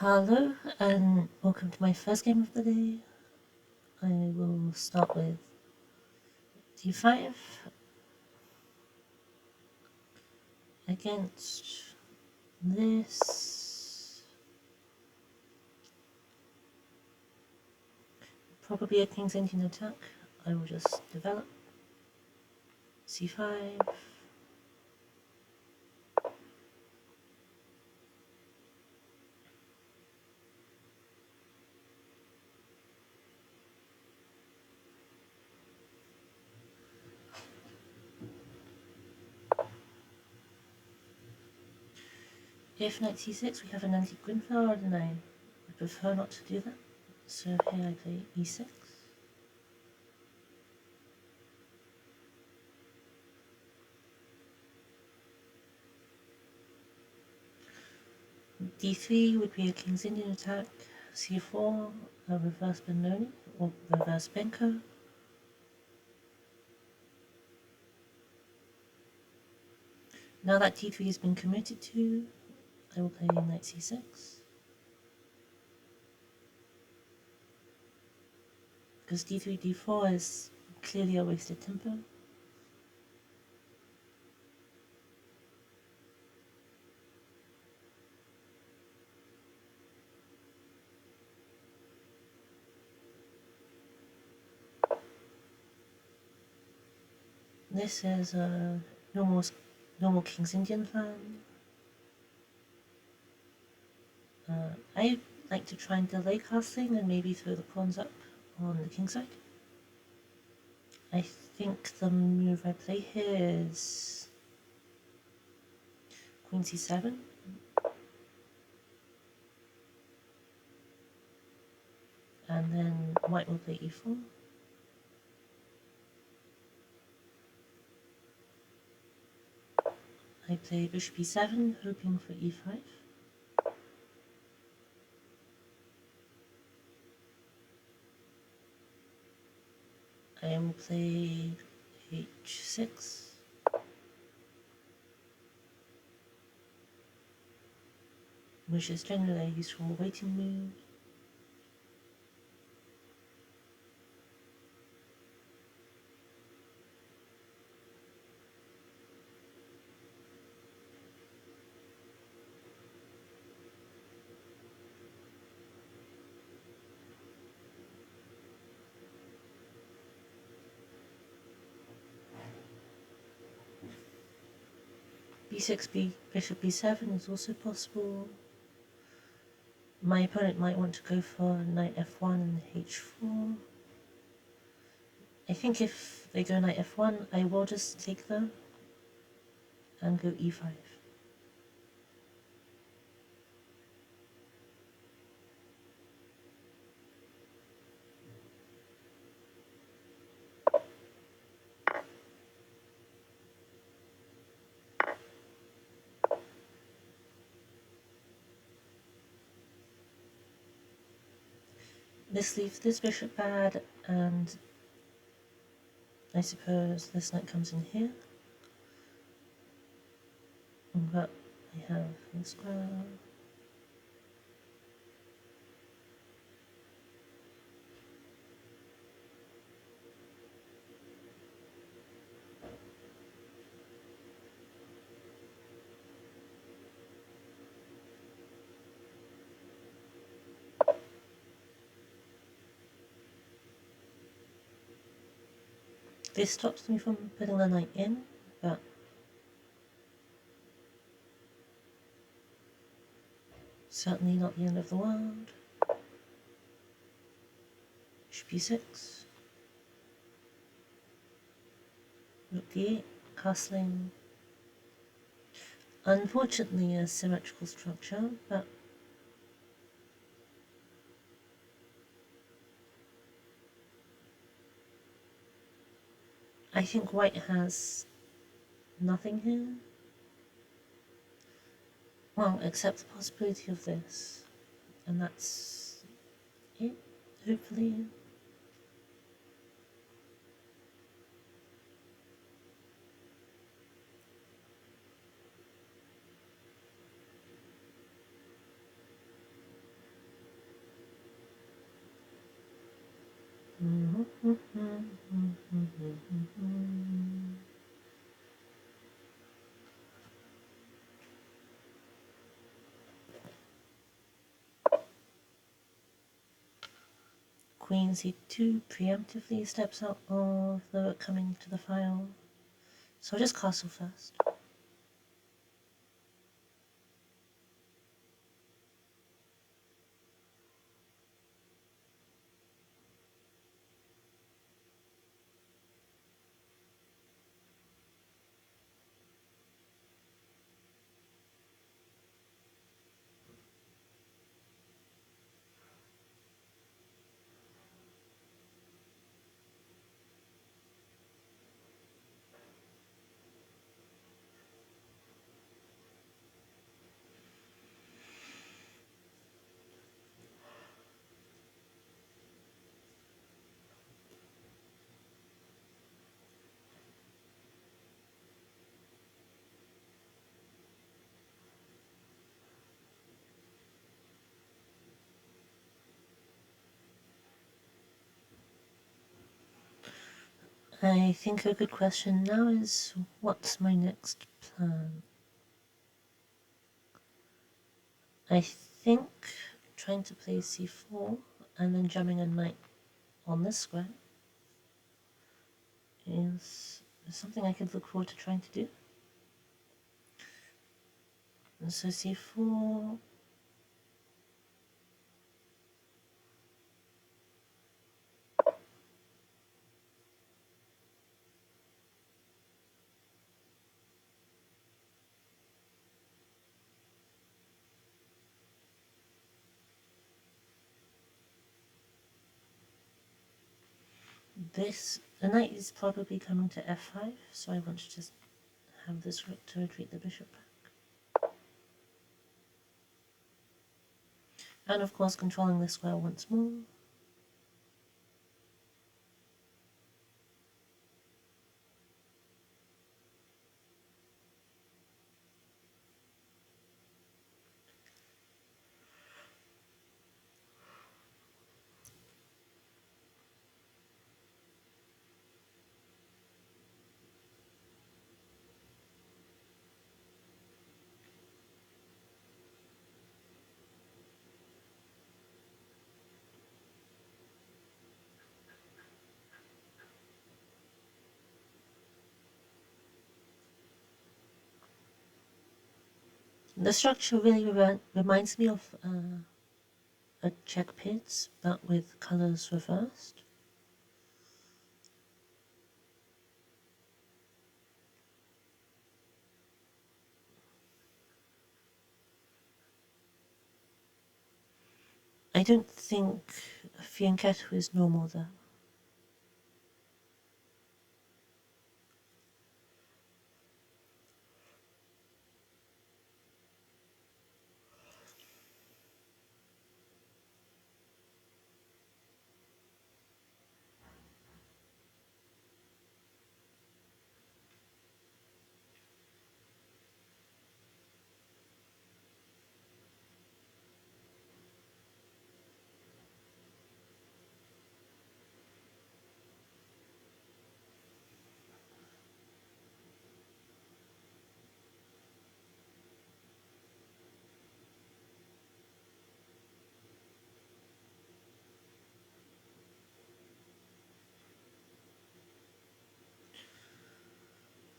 Hello and welcome to my first game of the day. I will start with d5 against this. Probably a King's Indian attack. I will just develop c5. If knight c6, we have an anti-Gwynfeld, and I would prefer not to do that. So here I play e6. d3 would be a King's Indian attack. c4, a reverse Benoni or reverse Benko. Now that d3 has been committed to, I will play knight c6. Because d3, d4 is clearly a wasted tempo. This is a normal King's Indian plan. I like to try and delay castling and maybe throw the pawns up on the king side. I think the move I play here is queen c7. And then white will play e4. I play bishop e7, hoping for e5. I will play h6. Which is generally a useful waiting move. b6, bishop b7 is also possible. My opponent might want to go for knight f1 and h4. I think if they go knight f1, I will just take them and go e5. This leaves this bishop bad, and I suppose this knight comes in here. But I have this square. This stops me from putting the knight in, but certainly not the end of the world. Bishop e6. Rook d8, castling. Unfortunately a symmetrical structure, but I think white has nothing here. Well, except the possibility of this. And that's it, hopefully. queen c2 preemptively steps out of the rook coming to the file. So I'll just castle first. I think a good question now is, what's my next plan? I think trying to play c4 and then jamming a knight on this square is something I could look forward to trying to do. And so c4, the knight is probably coming to f5, so I want to just have this rook to retreat the bishop back. And of course controlling the square once more. The structure really reminds me of a check pit, but with colors reversed. I don't think fianchetto is normal though.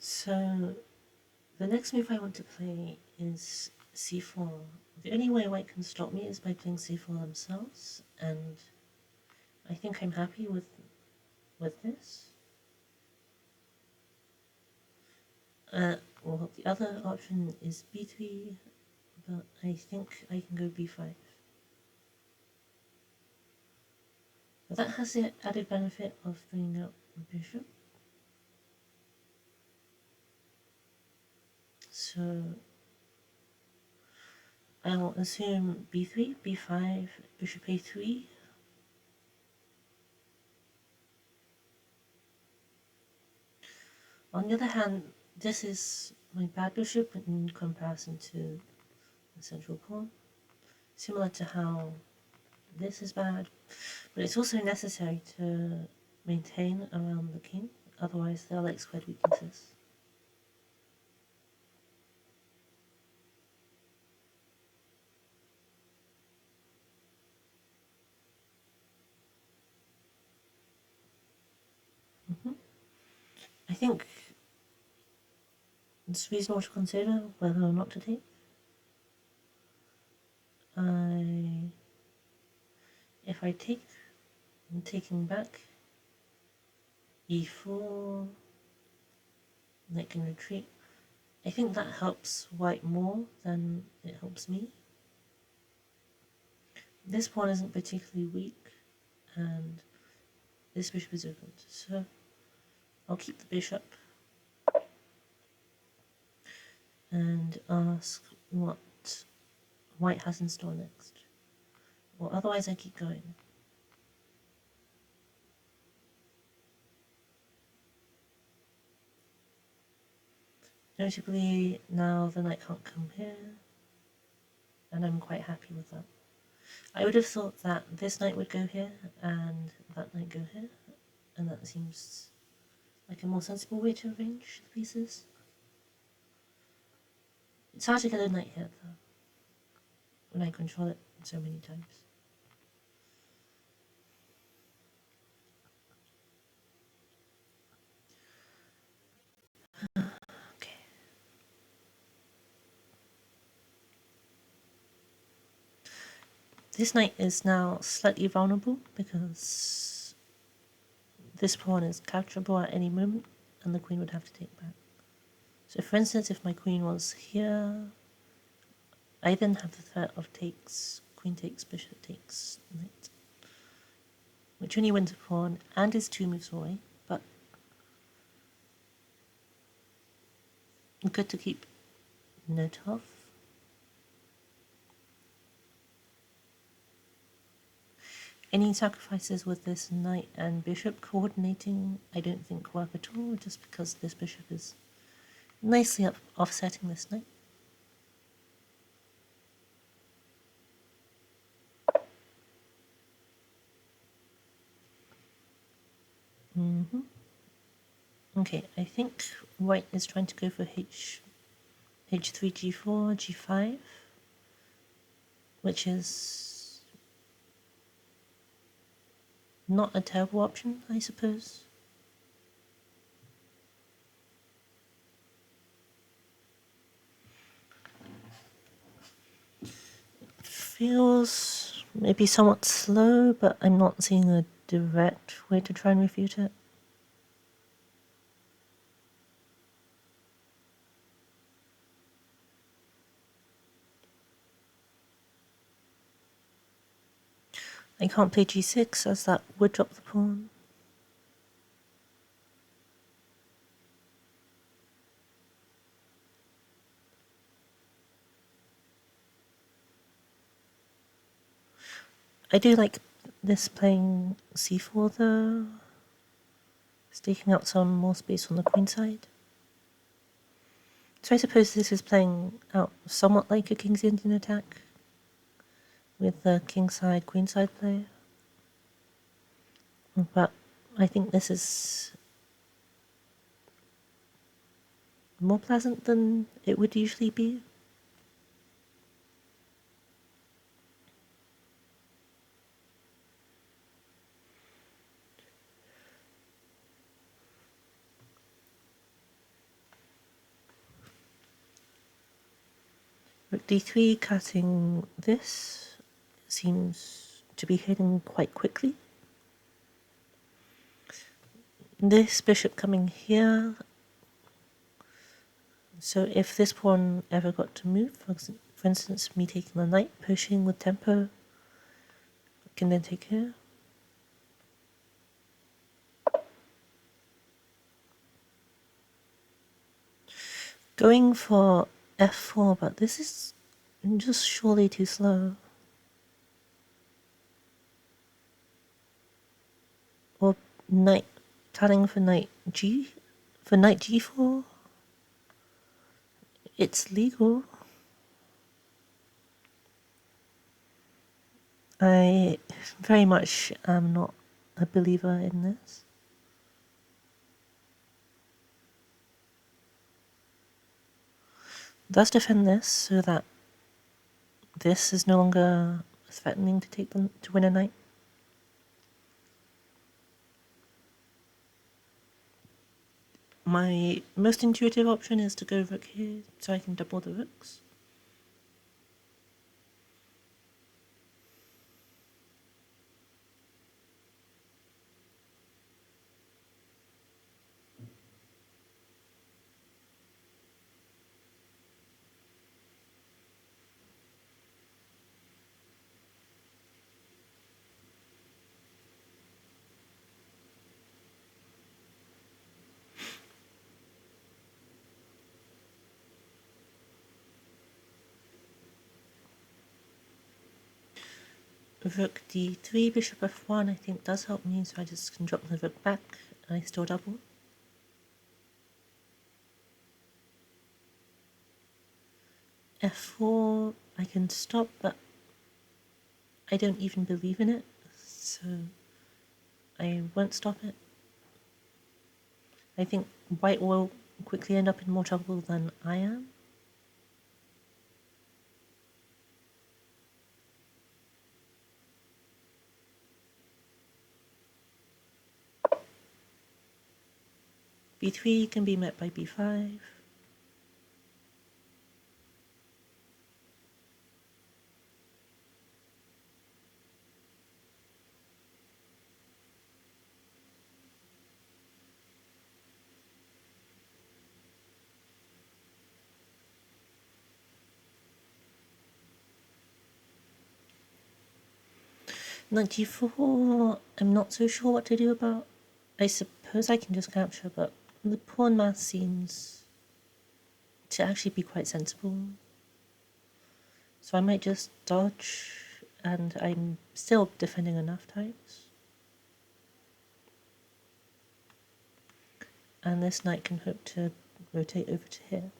So the next move I want to play is c4. The only way white can stop me is by playing c4 themselves, and I think I'm happy with this. Well, the other option is b3, but I think I can go b5. But that has the added benefit of bringing out the bishop. So I will assume b3, b5, bishop a3. On the other hand, this is my bad bishop in comparison to the central pawn, similar to how this is bad, but it's also necessary to maintain around the king, otherwise they're like squared weaknesses. I think it's reasonable to consider whether or not to take. If I take, I'm taking back e4, knight can retreat. I think that helps white more than it helps me. This pawn isn't particularly weak, and this bishop is opened, so I'll keep the bishop and ask what white has in store next. Or otherwise I keep going. Notably, now the knight can't come here, and I'm quite happy with that. I would have thought that this knight would go here, and that knight go here, and that seems like a more sensible way to arrange the pieces. It's hard to get a knight here, though, when I control it so many times. Okay. This knight is now slightly vulnerable because this pawn is capturable at any moment and the queen would have to take back. So for instance, if my queen was here, I then have the threat of takes, queen takes, bishop takes, knight, which only wins a pawn and is 2 moves away, but good to keep note of. Any sacrifices with this knight and bishop coordinating I don't think work at all, just because this bishop is nicely offsetting this knight. Okay, I think white is trying to go for h3, g4, g5, which is not a terrible option, I suppose. Feels maybe somewhat slow, but I'm not seeing a direct way to try and refute it. I can't play g6 as that would drop the pawn. I do like this playing c4 though, staking out some more space on the queen side. So I suppose this is playing out somewhat like a King's Indian attack, with the king side, queen side play. But I think this is more pleasant than it would usually be. Rook d3 cutting this seems to be hitting quite quickly. This bishop coming here, so if this pawn ever got to move, for instance me taking the knight, pushing with tempo, can then take here. Going for f4, but this is just surely too slow. Or knight, telling for knight g4. It's legal. I very much am not a believer in this. Let's defend this so that this is no longer threatening to take them to win a knight. My most intuitive option is to go rook here so I can double the rooks. Rook d3, bishop f1 I think does help me, so I just can drop the rook back and I still double. f4 I can stop, but I don't even believe in it, so I won't stop it. I think white will quickly end up in more trouble than I am. b3 can be met by b5. Knight g4, I'm not so sure what to do about. I suppose I can just capture, but the pawn math seems to actually be quite sensible. So I might just dodge, and I'm still defending enough types. And this knight can hope to rotate over to here.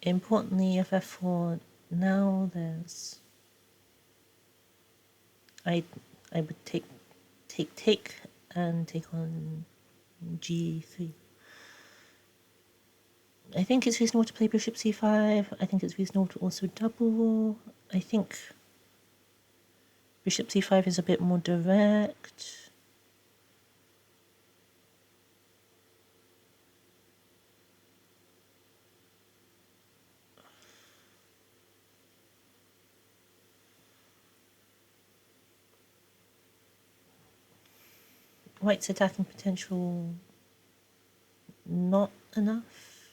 Importantly, if f4 now, there's I would take and take on g3. I think it's reasonable to play bishop c5. I think it's reasonable to also double. I think bishop c5 is a bit more direct. White's attacking potential not enough,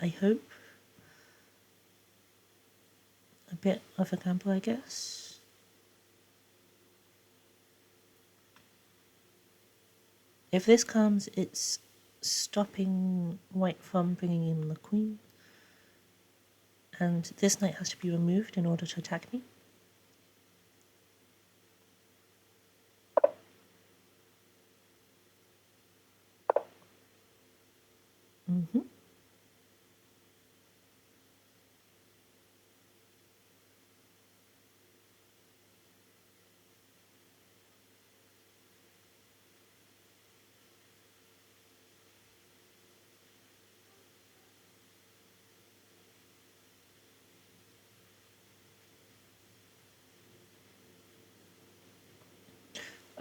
I hope. A bit of a gamble, I guess. If this comes, it's stopping white from bringing in the queen. And this knight has to be removed in order to attack me.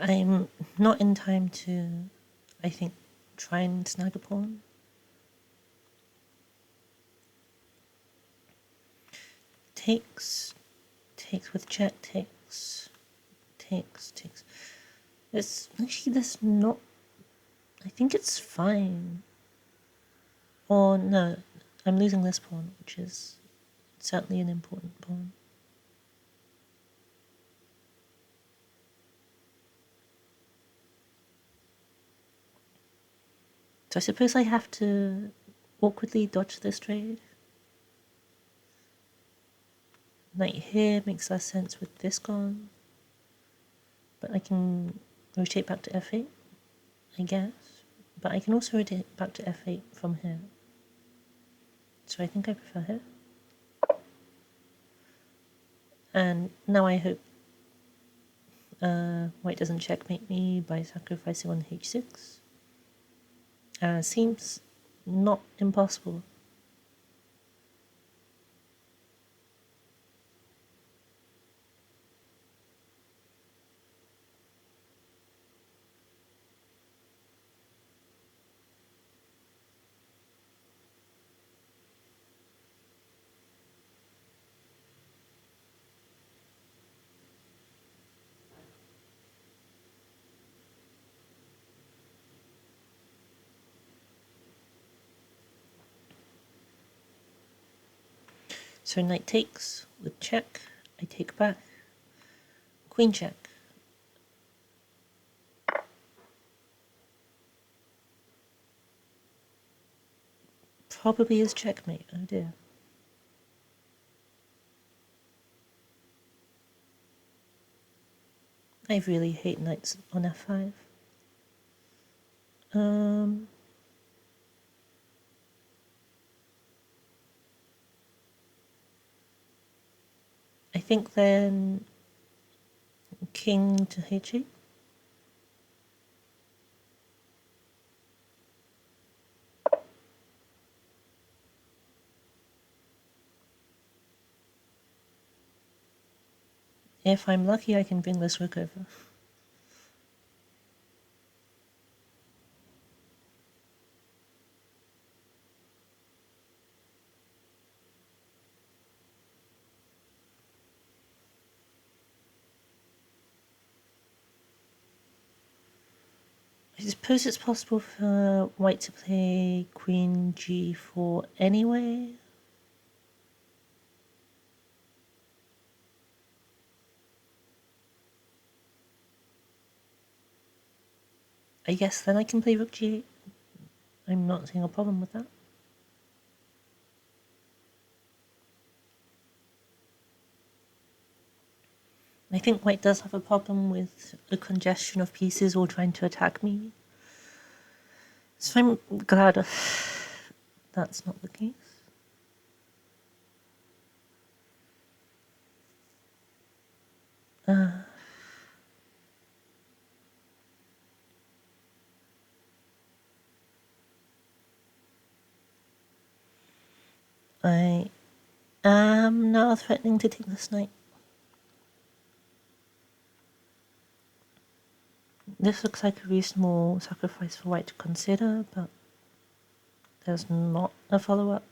I'm not in time to, I think, try and snag a pawn. Takes with check, takes. It's actually this not, I think it's fine. Or no, I'm losing this pawn, which is certainly an important pawn. So I suppose I have to awkwardly dodge this trade. Knight here makes less sense with this gone. But I can rotate back to f8, I guess. But I can also rotate back to f8 from here. So I think I prefer here. And now I hope white doesn't checkmate me by sacrificing on h6. Seems not impossible. So knight takes with check. I take back. Queen check. Probably is checkmate. Oh dear. I really hate knights on f5. I think then king to h8. If I'm lucky, I can bring this rook over. I suppose it's possible for white to play queen g4 anyway. I guess then I can play rook g8. I'm not seeing a problem with that. I think white does have a problem with the congestion of pieces all trying to attack me. So I'm glad that's not the case. I am now threatening to take this knight. This looks like a reasonable sacrifice for white to consider, but there's not a follow-up.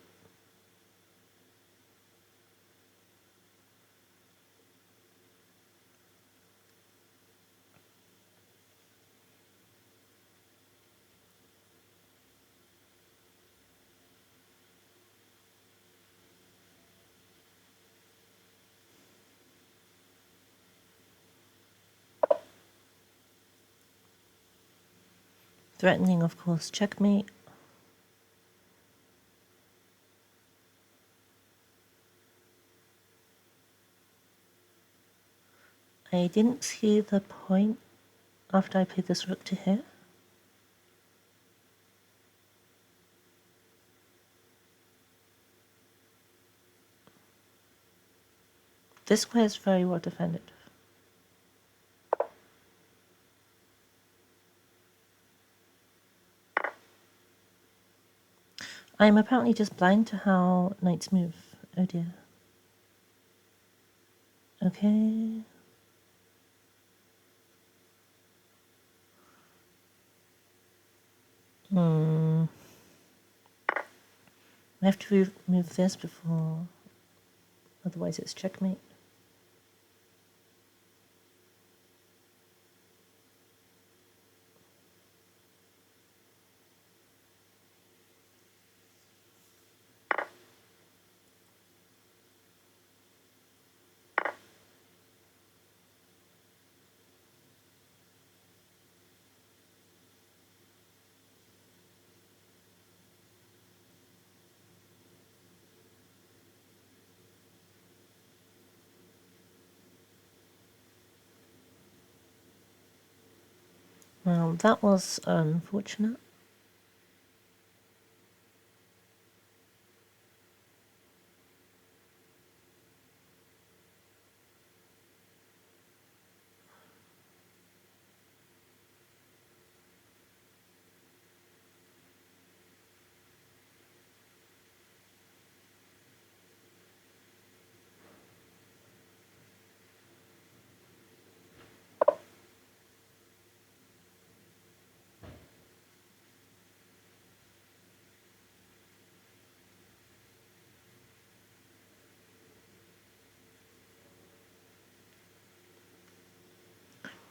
Threatening, of course, checkmate. I didn't see the point after I played this rook to here. This square is very well defended. I'm apparently just blind to how knights move. Oh dear. Okay. I have to move this before, otherwise it's checkmate. Well, that was unfortunate.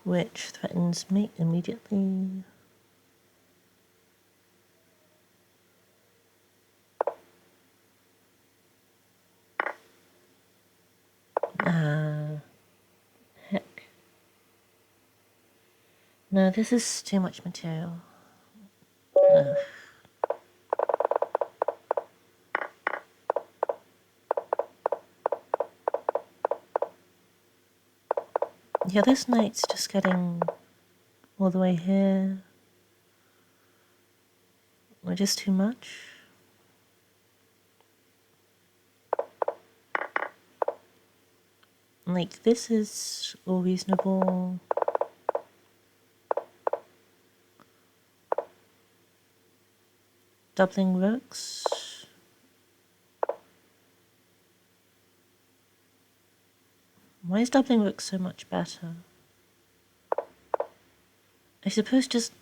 which threatens mate immediately. Heck. No, this is too much material. Ugh. Yeah, this knight's just getting all the way here. Or just too much. Like, this is all reasonable. Doubling rooks. Why is doubling rooks so much better? I suppose just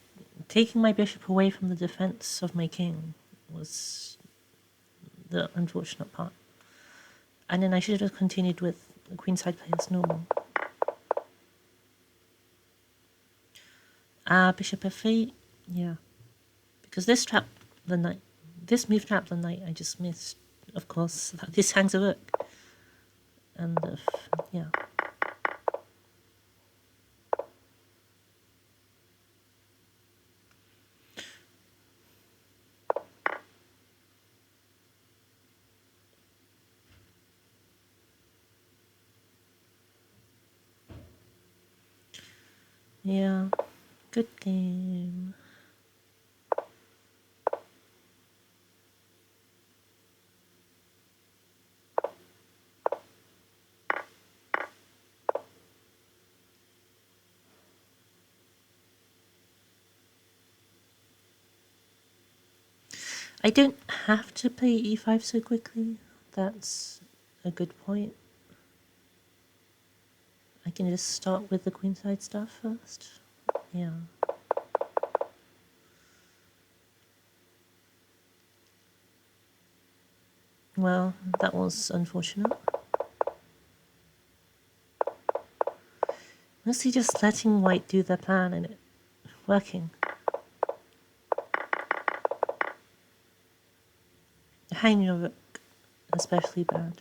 taking my bishop away from the defense of my king was the unfortunate part. And then I should have continued with the queenside play as normal. Bishop f8, yeah. Because this trapped the knight. This move trapped the knight I just missed. Of course, this hangs a rook. And, yeah. Yeah, good game. I don't have to play e5 so quickly. That's a good point. I can just start with the queenside stuff first. Yeah. Well, that was unfortunate. Mostly just letting white do their plan and it working. Hanging a rook, especially bad.